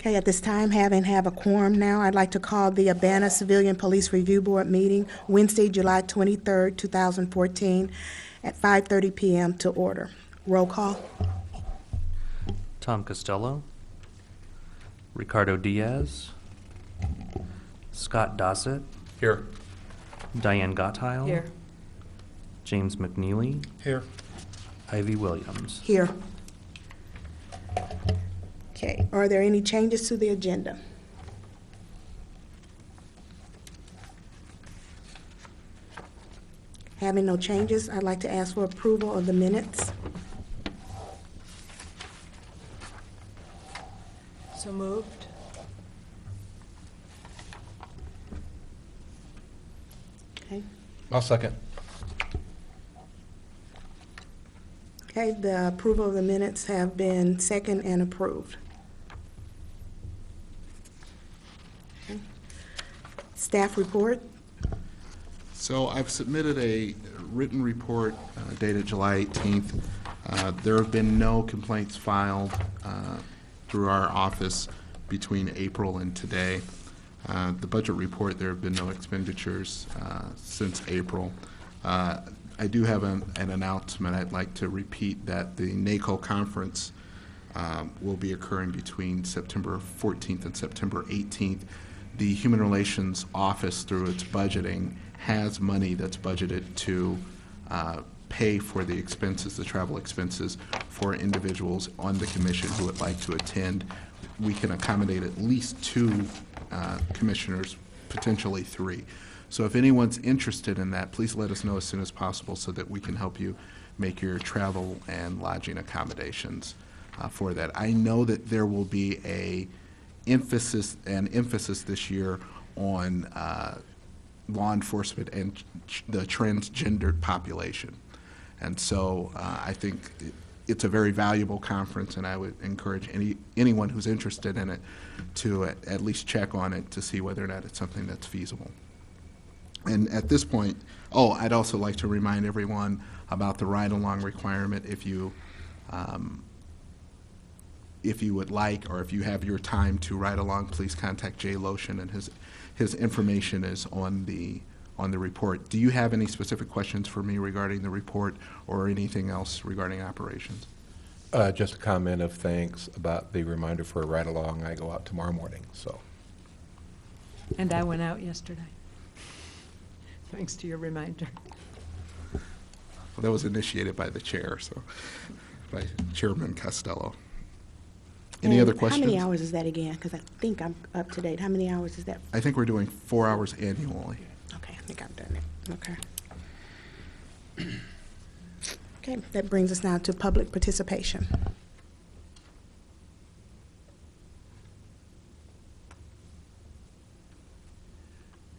Okay, at this time, have a quorum now, I'd like to call the Urbana Civilian Police Review Board meeting Wednesday, July 23rd, 2014, at 5:30 p.m. to order. Roll call. Tom Costello, Ricardo Diaz, Scott Dossett, Here. Diane Gottheil, Here. James McNeely, Here. Ivy Williams. Here. Okay, are there any changes to the agenda? Having no changes, I'd like to ask for approval of the minutes. So moved. Okay. I'll second. Okay, the approval of the minutes have been second and approved. Okay. Staff report. So I've submitted a written report dated July 18th. There have been no complaints filed through our office between April and today. The budget report, there have been no expenditures since April. I do have an announcement I'd like to repeat, that the NACO conference will be occurring between September 14th and September 18th. The Human Relations Office, through its budgeting, has money that's budgeted to pay for the expenses, the travel expenses, for individuals on the commission who would like to attend. We can accommodate at least 2 commissioners, potentially 3. So if anyone's interested in that, please let us know as soon as possible so that we can help you make your travel and lodging accommodations for that. I know that there will be an emphasis this year on law enforcement and the transgendered population. And so I think it's a very valuable conference, and I would encourage anyone who's interested in it to at least check on it to see whether or not it's something that's feasible. And at this point, I'd also like to remind everyone about the ride-along requirement. If you would like, or if you have your time to ride along, please contact Jay Lotion, and his information is on the report. Do you have any specific questions for me regarding the report or anything else regarding operations? Just a comment of thanks about the reminder for a ride-along. I go out tomorrow morning, so. And I went out yesterday. Thanks to your reminder. Well, that was initiated by the chair, so by Chairman Costello. Any other questions? How many hours is that again? Because I think I'm up to date. How many hours is that? I think we're doing 4 hours annually. Okay, I think I've done it. Okay. Okay, that brings us now to public participation.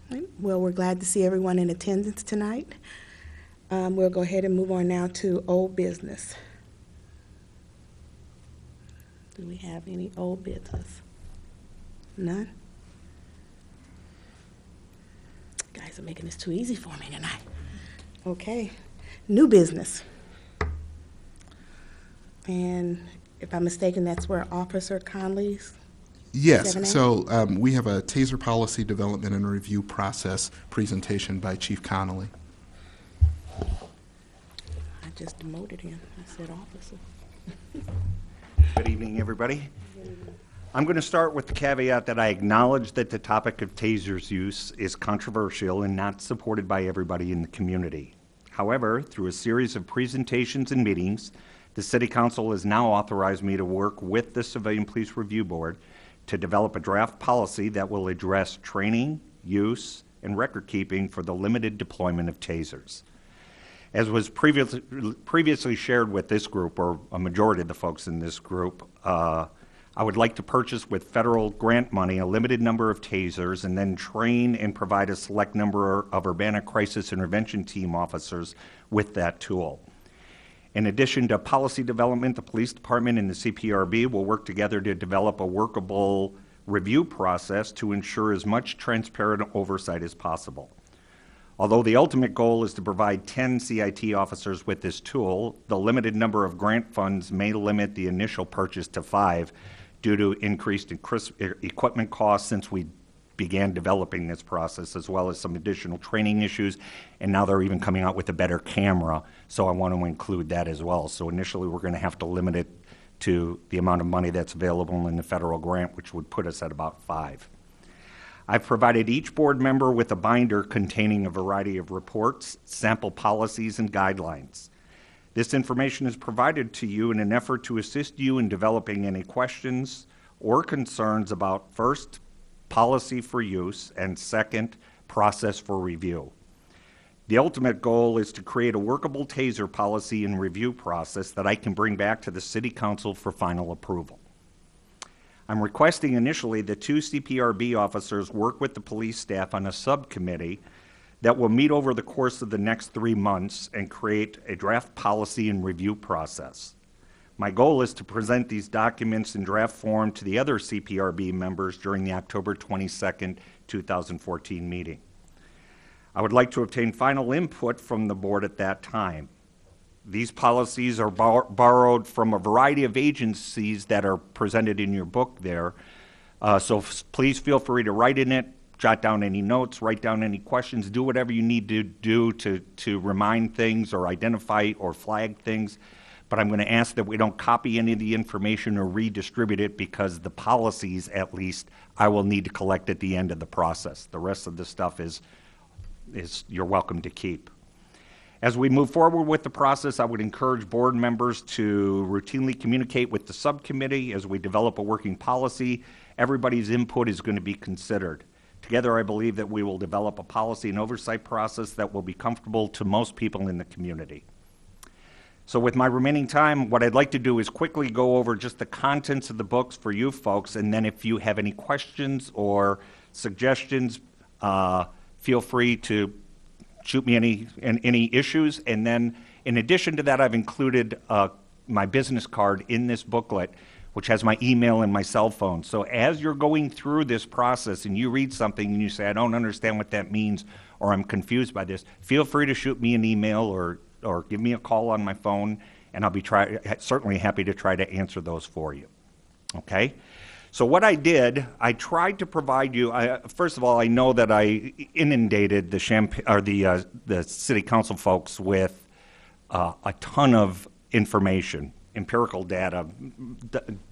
Right. Well, we're glad to see everyone in attendance tonight. We'll go ahead and move on now to old business. Do we have any old business? None? You guys are making this too easy for me tonight. Okay. New business. And if I'm mistaken, that's where Officer Conley's. Yes, 7A? so we have a TASER policy development and review process presentation by Chief Connolly. I just demoted him. I said officer. Good evening, everybody. I'm going to start with the caveat that I acknowledge that the topic of tasers use is controversial and not supported by everybody in the community. However, through a series of presentations and meetings, the City Council has now authorized me to work with the Civilian Police Review Board to develop a draft policy that will address training, use, and record keeping for the limited deployment of tasers. As was previously shared with this group, or a majority of the folks in this group, I would like to purchase with federal grant money a limited number of tasers and then train and provide a select number of Urbana Crisis Intervention Team officers with that tool. In addition to policy development, the police department and the CPRB will work together to develop a workable review process to ensure as much transparent oversight as possible. Although the ultimate goal is to provide 10 CIT officers with this tool, the limited number of grant funds may limit the initial purchase to 5 due to increased equipment costs since we began developing this process, as well as some additional training issues, and now they're even coming out with a better camera, so I want to include that as well. So initially, we're going to have to limit it to the amount of money that's available in the federal grant, which would put us at about 5. I've provided each board member with a binder containing a variety of reports, sample policies, and guidelines. This information is provided to you in an effort to assist you in developing any questions or concerns about, first, policy for use, and second, process for review. The ultimate goal is to create a workable TASER policy and review process that I can bring back to the City Council for final approval. I'm requesting initially that 2 CPRB officers work with the police staff on a subcommittee that will meet over the course of the next 3 months and create a draft policy and review process. My goal is to present these documents in draft form to the other CPRB members during the October 22nd, 2014 meeting. I would like to obtain final input from the board at that time. These policies are borrowed from a variety of agencies that are presented in your book there. So please feel free to write in it, jot down any notes, write down any questions, do whatever you need to do to remind things or identify or flag things. But I'm going to ask that we don't copy any of the information or redistribute it, because the policies, at least, I will need to collect at the end of the process. The rest of the stuff is you're welcome to keep. As we move forward with the process, I would encourage board members to routinely communicate with the subcommittee as we develop a working policy. Everybody's input is going to be considered. Together, I believe that we will develop a policy and oversight process that will be comfortable to most people in the community. So with my remaining time, what I'd like to do is quickly go over just the contents of the books for you folks, and then if you have any questions or suggestions, feel free to shoot me any issues. And then in addition to that, I've included my business card in this booklet, which has my email and my cell phone. So as you're going through this process and you read something and you say, I don't understand what that means, or I'm confused by this, feel free to shoot me an email or give me a call on my phone, and I'll be certainly happy to try to answer those for you. Okay? So what I did, I tried to provide you. First of all, I know that I inundated the City Council folks with a ton of information, empirical data,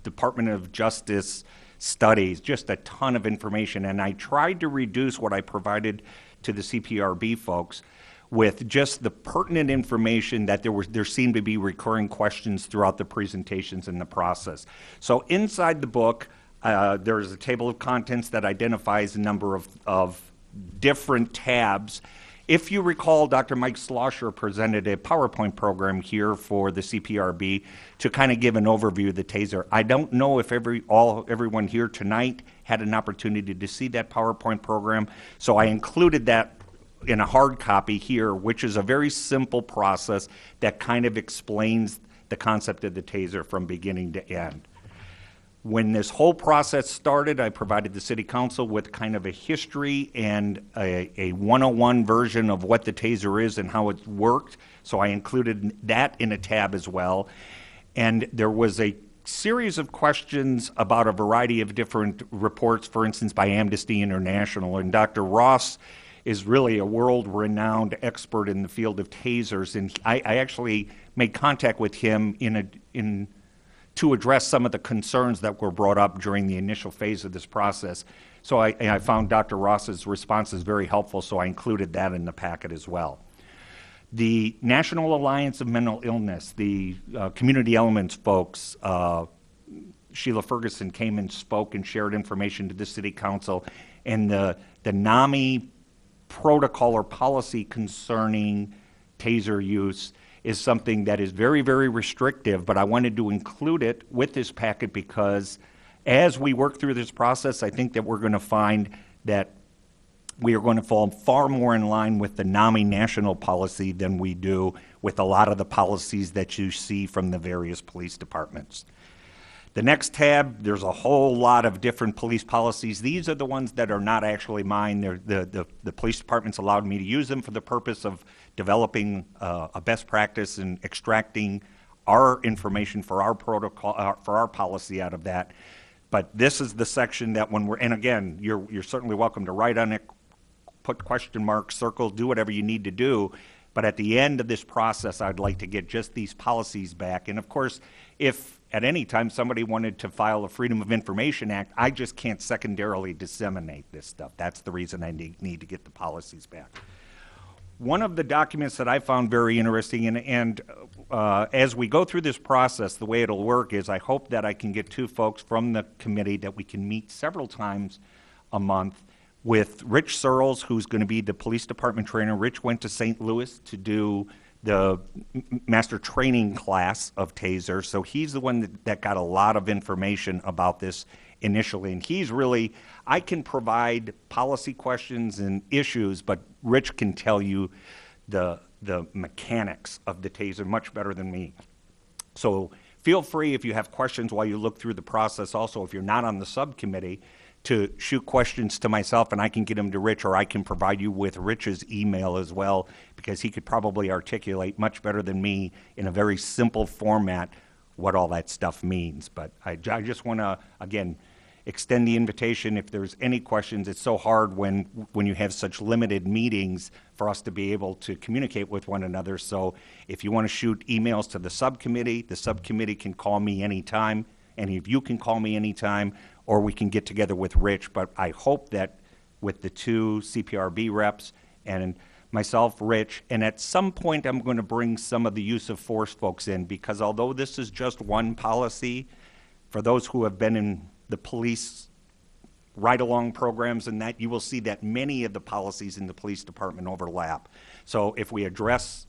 Department of Justice studies, just a ton of information, and I tried to reduce what I provided to the CPRB folks with just the pertinent information that there seemed to be recurring questions throughout the presentations in the process. So inside the book, there is a table of contents that identifies a number of different tabs. If you recall, Dr. Mike Schlosser presented a PowerPoint program here for the CPRB to kind of give an overview of the TASER. I don't know if everyone here tonight had an opportunity to see that PowerPoint program, so I included that in a hard copy here, which is a very simple process that kind of explains the concept of the TASER from beginning to end. When this whole process started, I provided the City Council with kind of a history and a 101 version of what the TASER is and how it worked, so I included that in a tab as well. And there was a series of questions about a variety of different reports, for instance, by Amnesty International, and Dr. Ross is really a world-renowned expert in the field of tasers, and I actually made contact with him to address some of the concerns that were brought up during the initial phase of this process. So I found Dr. Ross's responses very helpful, so I included that in the packet as well. The National Alliance of Mental Illness, the Community Elements folks, Sheila Ferguson came and spoke and shared information to the City Council, and the NAMI protocol or policy concerning TASER use is something that is very, very restrictive, but I wanted to include it with this packet because as we work through this process, I think that we're going to find that we are going to fall far more in line with the NAMI national policy than we do with a lot of the policies that you see from the various police departments. The next tab, there's a whole lot of different police policies. These are the ones that are not actually mine. The police department's allowed me to use them for the purpose of developing a best practice and extracting our information for our protocol, for our policy out of that. But this is the section that when we're, and again, you're certainly welcome to write on it, put question marks, circle, do whatever you need to do. But at the end of this process, I'd like to get just these policies back. And of course, if at any time somebody wanted to file a Freedom of Information Act, I just can't secondarily disseminate this stuff. That's the reason I need to get the policies back. One of the documents that I found very interesting, and as we go through this process, the way it'll work is I hope that I can get two folks from the committee that we can meet several times a month with Rich Searles, who's going to be the police department trainer. Rich went to St. Louis to do the master training class of TASER, so he's the one that got a lot of information about this initially. And he's really, I can provide policy questions and issues, but Rich can tell you the mechanics of the TASER much better than me. So feel free, if you have questions while you look through the process, also if you're not on the subcommittee, to shoot questions to myself and I can get them to Rich, or I can provide you with Rich's email as well, because he could probably articulate much better than me in a very simple format what all that stuff means. But I just want to, again, extend the invitation if there's any questions. It's so hard when you have such limited meetings for us to be able to communicate with one another. So if you want to shoot emails to the subcommittee can call me anytime. Any of you can call me anytime, or we can get together with Rich. But I hope that with the two CPRB reps and myself, Rich, and at some point I'm going to bring some of the use of force folks in, because although this is just one policy, for those who have been in the police ride-along programs and that, you will see that many of the policies in the police department overlap. So if we address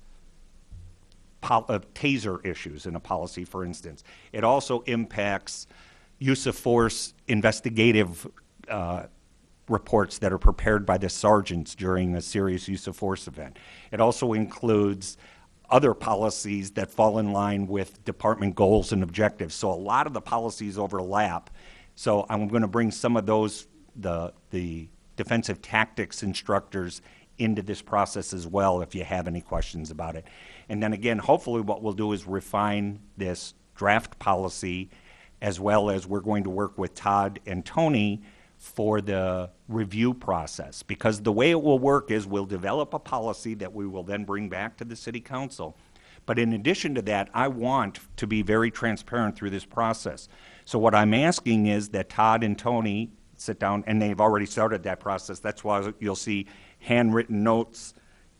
TASER issues in a policy, for instance, it also impacts use of force investigative reports that are prepared by the sergeants during a serious use of force event. It also includes other policies that fall in line with department goals and objectives. So a lot of the policies overlap. So I'm going to bring some of those, the defensive tactics instructors, into this process as well if you have any questions about it. And then again, hopefully what we'll do is refine this draft policy, as well as we're going to work with Todd and Tony for the review process. Because the way it will work is we'll develop a policy that we will then bring back to the City Council. But in addition to that, I want to be very transparent through this process. So what I'm asking is that Todd and Tony sit down, and they've already started that process. That's why you'll see handwritten notes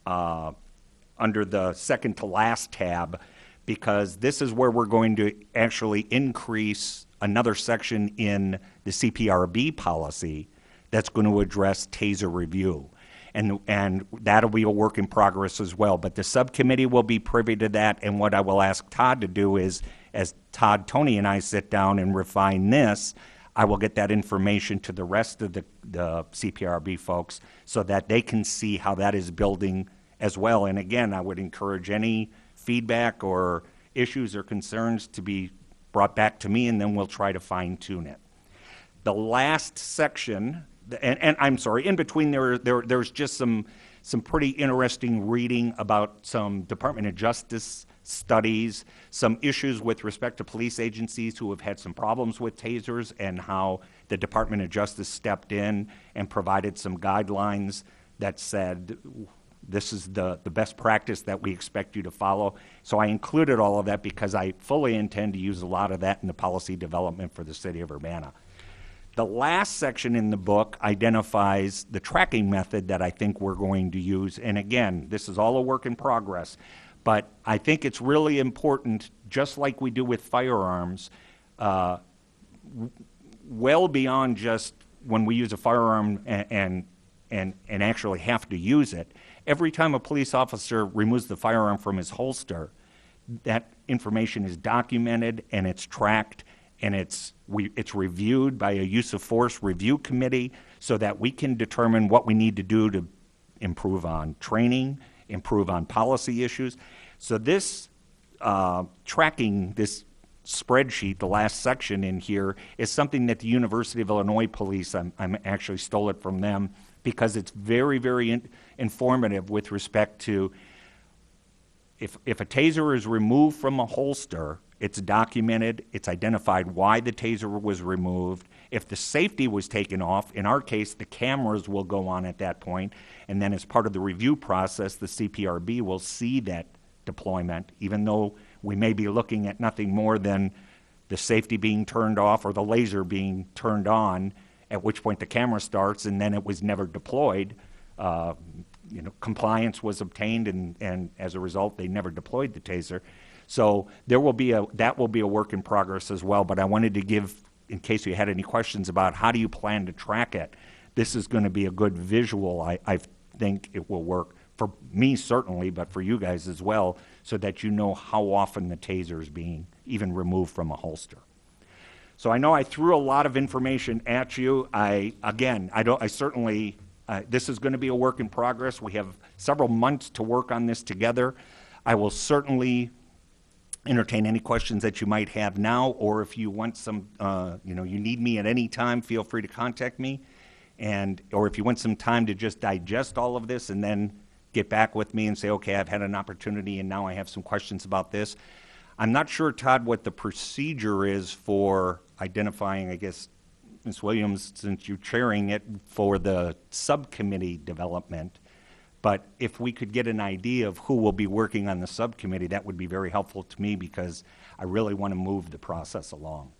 under the second to last tab, because this is where we're going to actually increase another section in the CPRB policy that's going to address TASER review. And that'll be a work in progress as well. But the subcommittee will be privy to that, and what I will ask Todd to do is, as Todd, Tony, and I sit down and refine this, I will get that information to the rest of the CPRB folks so that they can see how that is building as well. And again, I would encourage any feedback or issues or concerns to be brought back to me, and then we'll try to fine-tune it. The last section, and I'm sorry, in between there's just some pretty interesting reading about some Department of Justice studies, some issues with respect to police agencies who have had some problems with tasers, and how the Department of Justice stepped in and provided some guidelines that said this is the best practice that we expect you to follow. So I included all of that because I fully intend to use a lot of that in the policy development for the city of Urbana. The last section in the book identifies the tracking method that I think we're going to use. And again, this is all a work in progress, but I think it's really important, just like we do with firearms, well beyond just when we use a firearm and actually have to use it. Every time a police officer removes the firearm from his holster, that information is documented and it's tracked, and it's reviewed by a use of force review committee so that we can determine what we need to do to improve on training, improve on policy issues. So this tracking, this spreadsheet, the last section in here, is something that the University of Illinois Police, I'm actually stole it from them, because it's very, very informative with respect to if a taser is removed from a holster, it's documented, it's identified why the taser was removed, If the safety was taken off, in our case, the cameras will go on at that point, and then as part of the review process, the CPRB will see that deployment, even though we may be looking at nothing more than the safety being turned off or the laser being turned on, at which point the camera starts, and then it was never deployed. Compliance was obtained, and as a result, they never deployed the taser. So that will be a work in progress as well. But I wanted to give, in case you had any questions about how do you plan to track it, this is going to be a good visual. I think it will work for me certainly, but for you guys as well, so that you know how often the taser is being even removed from a holster. So I know I threw a lot of information at you. This is going to be a work in progress. We have several months to work on this together. I will certainly entertain any questions that you might have now, or if you want some, you need me at any time, feel free to contact me. Or if you want some time to just digest all of this and then get back with me and say, okay, I've had an opportunity and now I have some questions about this. I'm not sure, Todd, what the procedure is for identifying, I guess, Ms. Williams, since you're chairing it, for the subcommittee development. But if we could get an idea of who will be working on the subcommittee, that would be very helpful to me, because I really want to move the process along.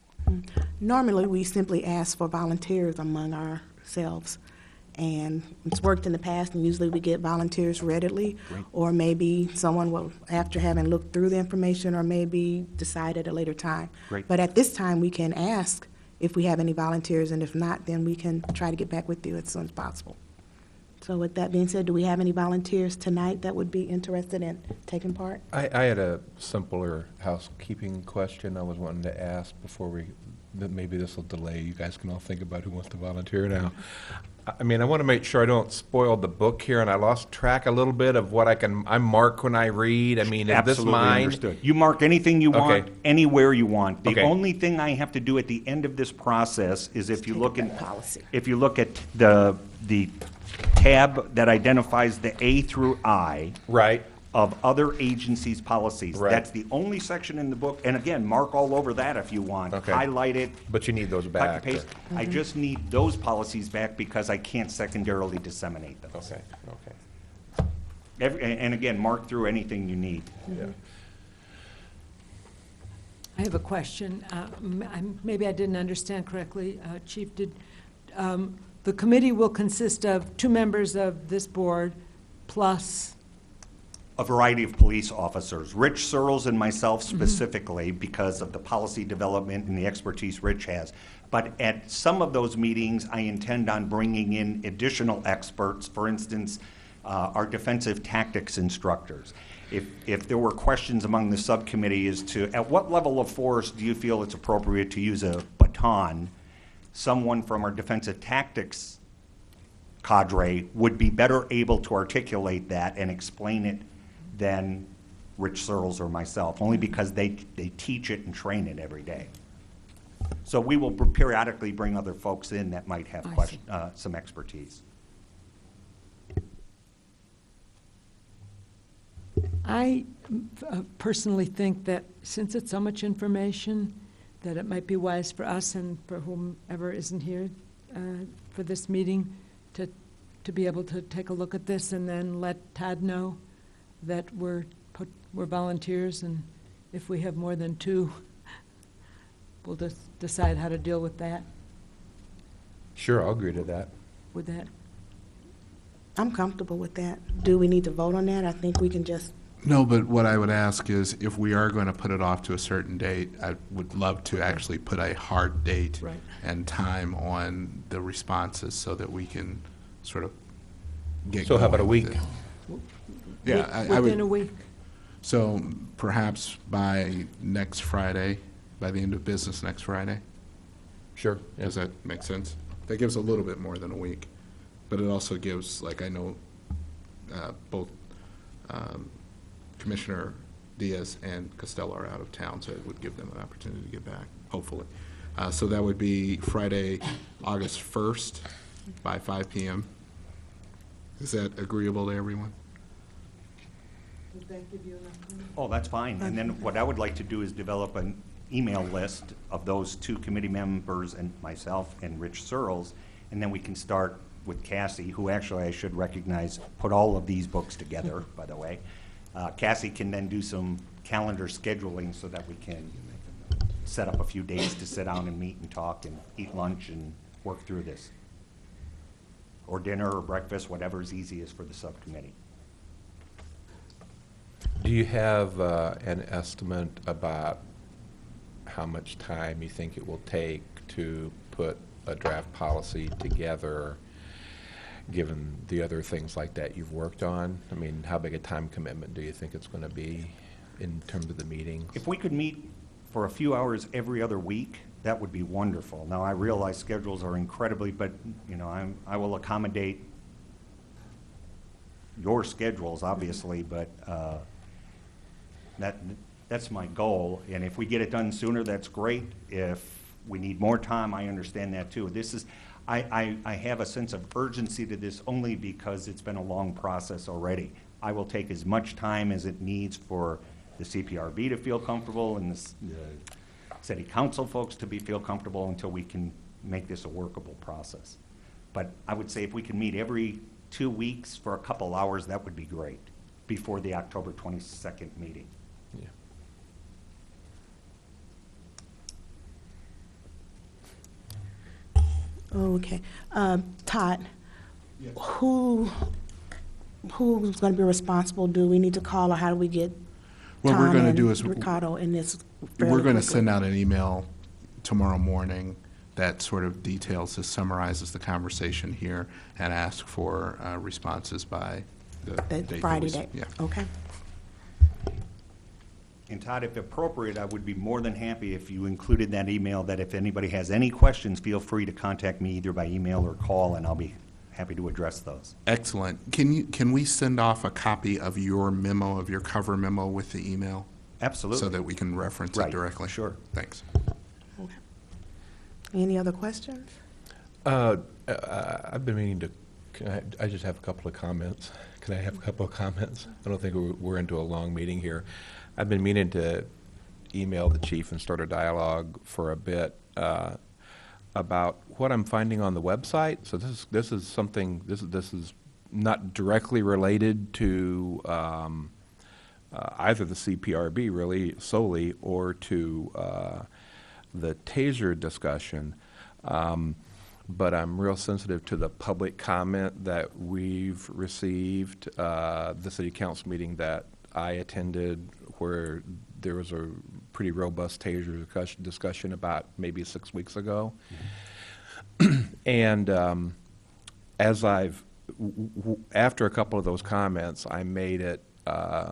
Normally, we simply ask for volunteers among ourselves, and it's worked in the past, and usually we get volunteers readily. Great. Or maybe someone will, after having looked through the information, or maybe decide at a later time. Great. But at this time, we can ask if we have any volunteers, and if not, then we can try to get back with you as soon as possible. So with that being said, do we have any volunteers tonight that would be interested in taking part? I had a simpler housekeeping question I was wanting to ask before maybe this will delay. You guys can all think about who wants to volunteer now. I want to make sure I don't spoil the book here, and I lost track a little bit of what I mark when I read. Is this Absolutely mine? understood. You mark anything you want, Okay. anywhere you want. The Okay. only thing I have to do at the end of this process is if you look at the tab that identifies the A through I Right. of other agencies' policies. Right. That's the only section in the book. And again, mark all over that if you want. Okay. Highlight it. But you need those Cut back. and paste. I just need those policies back because I can't secondarily disseminate those. Okay. And again, mark through anything you need. Yeah. I have a question. Maybe I didn't understand correctly. Chief, the committee will consist of 2 members of this board plus, A variety of police officers. Rich Searles and myself specifically, because of the policy development and the expertise Rich has. But at some of those meetings, I intend on bringing in additional experts, for instance, our defensive tactics instructors. If there were questions among the subcommittee as to at what level of force do you feel it's appropriate to use a baton, someone from our defensive tactics cadre would be better able to articulate that and explain it than Rich Searles or myself, only because they teach it and train it every day. So we will periodically bring other folks in that might have I see. some expertise. I personally think that since it's so much information, that it might be wise for us and for whomever isn't here for this meeting to be able to take a look at this and then let Todd know that we're volunteers, and if we have more than 2, we'll just decide how to deal with that. Sure, I'll agree to that. With that, I'm comfortable with that. Do we need to vote on that? I think we can just, No, but what I would ask is, if we are going to put it off to a certain date, I would love to actually put a hard date Right. and time on the responses so that we can sort of get So how about a going with week? it. Yeah, I within a would, week. so perhaps by next Friday, by the end of business next Friday? Sure. Yeah. Does that make sense? That gives a little bit more than a week, but it also gives, like, I know both Commissioner Diaz and Costello are out of town, so it would give them an opportunity to get back, hopefully. So that would be Friday, August 1st by 5 p.m. Is that agreeable to everyone? Does that give you enough time? Oh, that's fine. And then what I would like to do is develop an email list of those two committee members and myself and Rich Searles, and then we can start with Cassie, who actually I should recognize put all of these books together, by the way. Cassie can then do some calendar scheduling so that we can set up a few days to sit down and meet and talk and eat lunch and work through this. Or dinner or breakfast, whatever's easiest for the subcommittee. Do you have an estimate about how much time you think it will take to put a draft policy together, given the other things like that you've worked on? I mean, how big a time commitment do you think it's going to be in terms of the meetings? If we could meet for a few hours every other week, that would be wonderful. Now, I realize schedules are incredibly, but, you know, I will accommodate your schedules, obviously, but that's my goal. And if we get it done sooner, that's great. If we need more time, I understand that too. This is, I have a sense of urgency to this only because it's been a long process already. I will take as much time as it needs for the CPRB to feel comfortable and the city council folks to feel comfortable until we can make this a workable process. But I would say if we can meet every 2 weeks for a couple hours, that would be great before the October 22nd meeting. Yeah. Okay. Todd, who's going to be responsible? Do we need to call, or how do we get What we're Tom going to and do is Ricardo in this we're fairly going to quickly? send out an email tomorrow morning that sort of details, this summarizes the conversation here, and ask for responses by the date that Friday we- day? Yeah. Okay. And Todd, if appropriate, I would be more than happy if you included that email, that if anybody has any questions, feel free to contact me either by email or call, and I'll be happy to address those. Excellent. Can we send off a copy of your memo, of your cover memo with the email? Absolutely. So that we can reference it Right, directly? sure. Thanks. Okay. Any other questions? I've been meaning to, I just have a couple of comments. Can I have a couple of comments? I don't think we're into a long meeting here. I've been meaning to email the chief and start a dialogue for a bit about what I'm finding on the website. So this is something, this is not directly related to either the CPRB really solely or to the TASER discussion. But I'm real sensitive to the public comment that we've received. The city council meeting that I attended, where there was a pretty robust TASER discussion about maybe 6 weeks ago. And as after a couple of those comments, I made it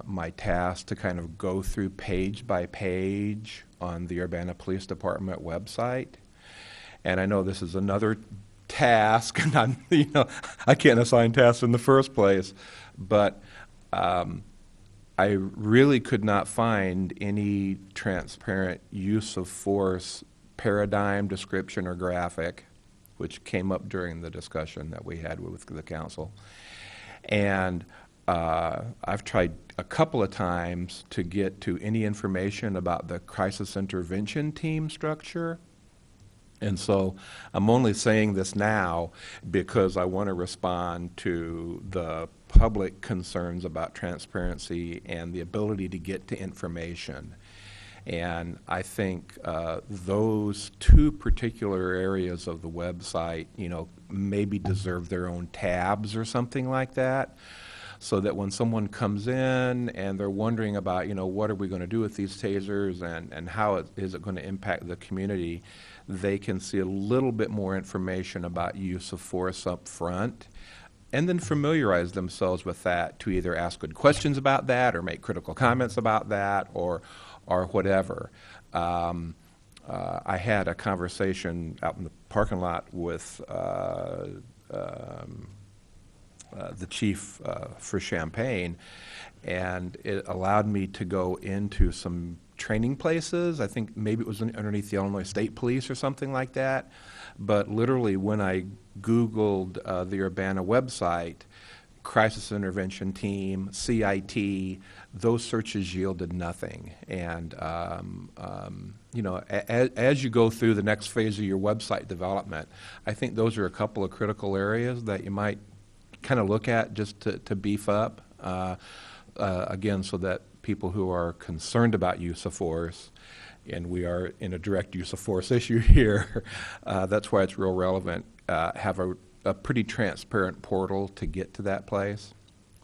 my task to kind of go through page by page on the Urbana Police Department website. And I know this is another task, and I can't assign tasks in the first place, but I really could not find any transparent use of force paradigm, description, or graphic, which came up during the discussion that we had with the council. And I've tried a couple of times to get to any information about the crisis intervention team structure. And so I'm only saying this now because I want to respond to the public concerns about transparency and the ability to get to information. And I think those two particular areas of the website, maybe deserve their own tabs or something like that, so that when someone comes in and they're wondering about, what are we going to do with these tasers and how is it going to impact the community, they can see a little bit more information about use of force up front, and then familiarize themselves with that to either ask good questions about that or make critical comments about that or whatever. I had a conversation out in the parking lot with the chief for Champaign, and it allowed me to go into some training places. I think maybe it was underneath the Illinois State Police or something like that. But literally, when I Googled the Urbana website, crisis intervention team, CIT, those searches yielded nothing. And as you go through the next phase of your website development, I think those are a couple of critical areas that you might kind of look at just to beef up, again, so that people who are concerned about use of force, and we are in a direct use of force issue here, that's why it's real relevant, have a pretty transparent portal to get to that place.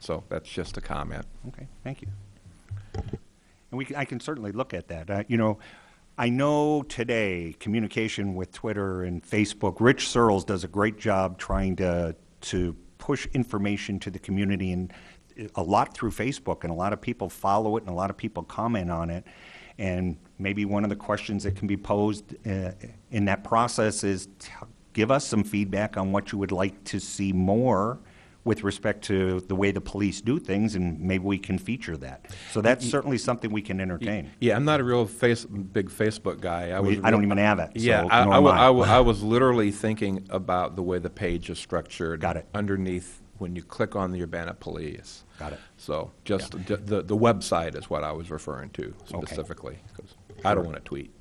So that's just a comment. Okay, thank you. And I can certainly look at that. I know today communication with Twitter and Facebook, Rich Searles does a great job trying to push information to the community, and a lot through Facebook, and a lot of people follow it and a lot of people comment on it. And maybe one of the questions that can be posed in that process is give us some feedback on what you would like to see more with respect to the way the police do things, and maybe we can feature that. So that's certainly something we can entertain. Yeah, I'm not a real big Facebook guy. I don't even have it. Yeah, so I was literally thinking about the way the page is structured. Got it. Underneath when you click on the Urbana Police. Got it. So just the website is what I was referring to specifically, because I don't want to tweet.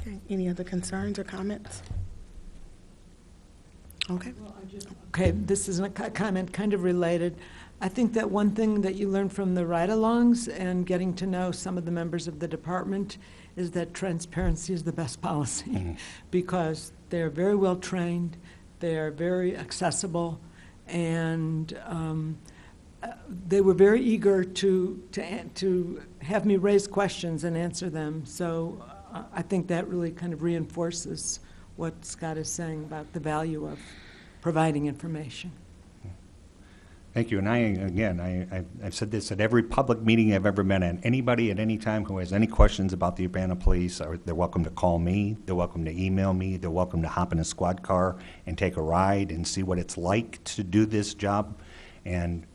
Okay, any other concerns or comments? Okay. Okay, this is a comment kind of related. I think that one thing that you learn from the ride-alongs and getting to know some of the members of the department is that transparency is the best policy, because they're very well trained, they're very accessible, and they were very eager to have me raise questions and answer them. So I think that really kind of reinforces what Scott is saying about the value of providing information. Thank you. And I've said this at every public meeting I've ever been at. Anybody at any time who has any questions about the Urbana Police, they're welcome to call me, they're welcome to email me, they're welcome to hop in a squad car and take a ride and see what it's like to do this job. And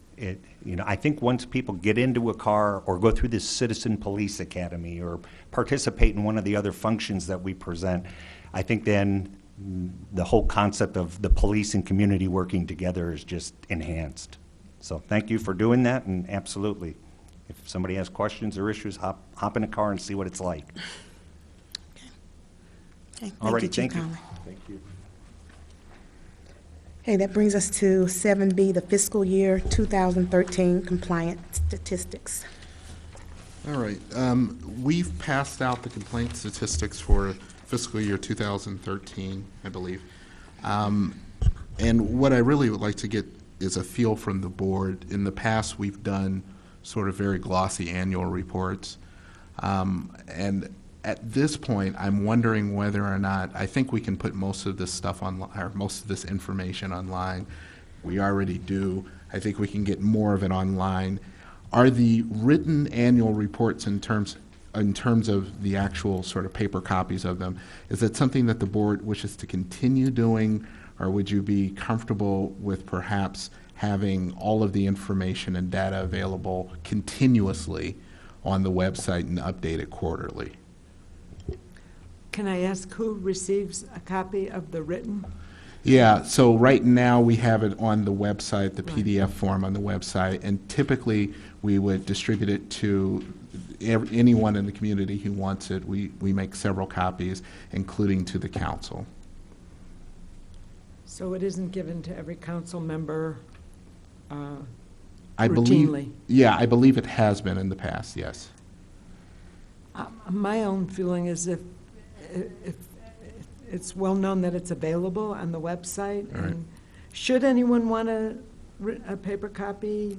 I think once people get into a car or go through this Citizen Police Academy or participate in one of the other functions that we present, I think then the whole concept of the police and community working together is just enhanced. So thank you for doing that, and absolutely, if somebody has questions or issues, hop in a car and see what it's like. Okay, All right, Chief thank you. Conley. Thank you. Okay, that brings us to 7B, the fiscal year 2013 compliance statistics. All right. We've passed out the complaint statistics for fiscal year 2013, I believe. And what I really would like to get is a feel from the board. In the past, we've done sort of very glossy annual reports. And at this point, I'm wondering whether or not, I think we can put most of this stuff online, or most of this information online. We already do. I think we can get more of it online. Are the written annual reports in terms of the actual sort of paper copies of them, is it something that the board wishes to continue doing, or would you be comfortable with perhaps having all of the information and data available continuously on the website and update it quarterly? Can I ask who receives a copy of the written? Yeah, so right now we have it on the website, the Right. PDF form on the website, and typically we would distribute it to anyone in the community who wants it. We make several copies, including to the council. So it isn't given to every council member I believe, routinely? yeah, I believe it has been in the past, yes. My own feeling is if it's well known that it's available on the website, All right. and should anyone want a paper copy,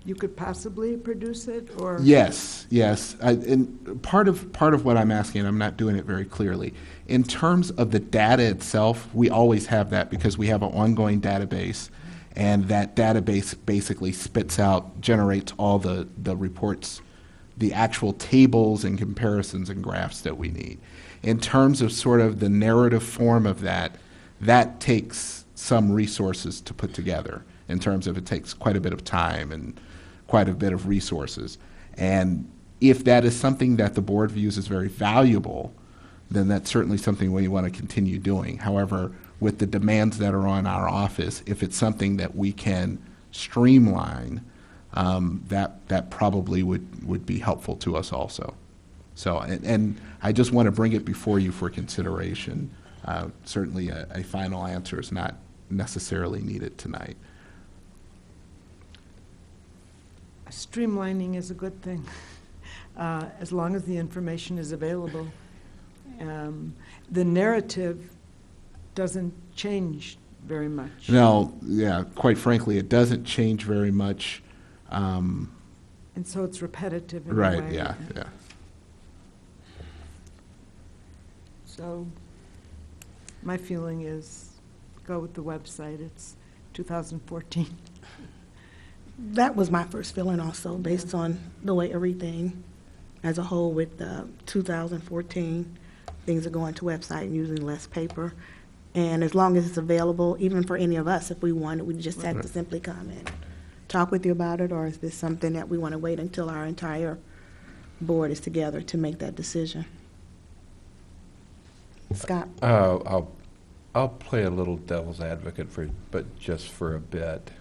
you could possibly produce it, or? Yes, yes. And part of what I'm asking, I'm not doing it very clearly. In terms of the data itself, we always have that because we have an ongoing database, and that database basically generates all the reports, the actual tables and comparisons and graphs that we need. In terms of sort of the narrative form of that takes some resources to put together, in terms of it takes quite a bit of time and quite a bit of resources. And if that is something that the board views as very valuable, then that's certainly something we want to continue doing. However, with the demands that are on our office, if it's something that we can streamline that probably would be helpful to us also. So, and I just want to bring it before you for consideration. Certainly, a final answer is not necessarily needed tonight. Streamlining is a good thing, as long as the information is available. The narrative doesn't change very much. No, yeah, quite frankly, it doesn't change very much. And so it's repetitive in a Right, way. yeah, yeah. So my feeling is go with the website. It's 2014. That was my first feeling also, based on the way everything as a whole with 2014, things are going to website and using less paper. And as long as it's available, even for any of us, if we wanted, we just had to simply comment, talk with you about it, or is this something that we want to wait until our entire board is together to make that decision? Scott? I'll play a little devil's advocate but just for a bit.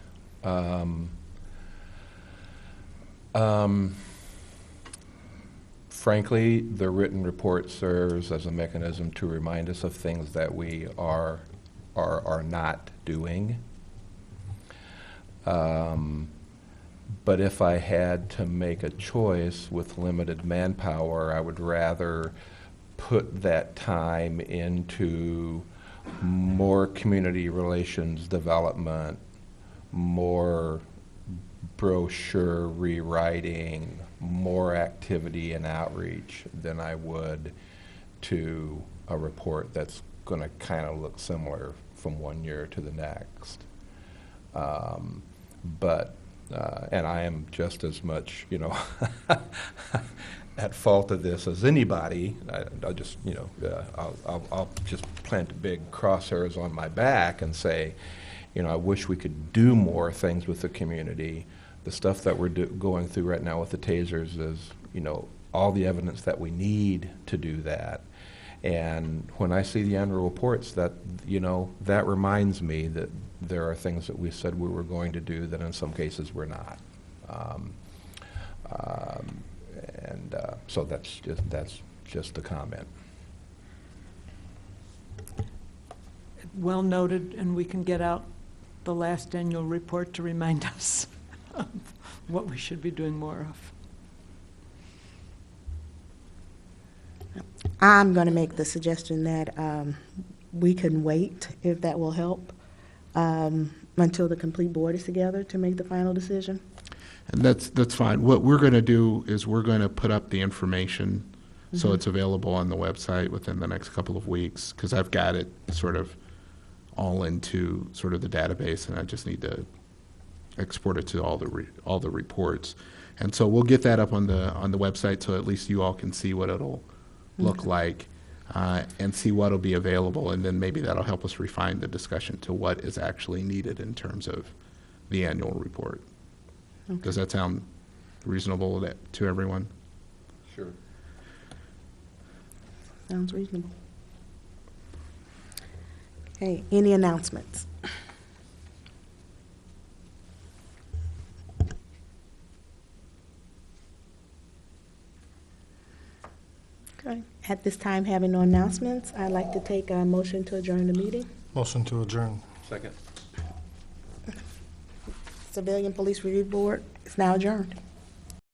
Frankly, the written report serves as a mechanism to remind us of things that we are not doing. But if I had to make a choice with limited manpower, I would rather put that time into more community relations development, more brochure rewriting, more activity and outreach than I would to a report that's going to kind of look similar from one year to the next. And I am just as much, at fault of this as anybody. I'll just, I'll just plant big crosshairs on my back and say, I wish we could do more things with the community. The stuff that we're going through right now with the tasers is, all the evidence that we need to do that. And when I see the annual reports, that reminds me that there are things that we said we were going to do that in some cases we're not. So that's just a comment. Well noted, and we can get out the last annual report to remind us of what we should be doing more of. I'm going to make the suggestion that we can wait, if that will help, until the complete board is together to make the final decision. And that's fine. What we're going to do is we're going to put up the information so it's available on the website within the next couple of weeks, because I've got it sort of all into sort of the database, and I just need to export it to all the reports. And so we'll get that up on the website, so at least you all can see what it'll look like, and see what'll be available, and then maybe that'll help us refine the discussion to what is actually needed in terms of the annual report. Okay. Does that sound reasonable to everyone? Sure. Sounds reasonable. Okay, any announcements? Okay, at this time, having no announcements, I'd like to take a motion to adjourn the meeting. Motion to adjourn. Second. Civilian Police Review Board is now adjourned.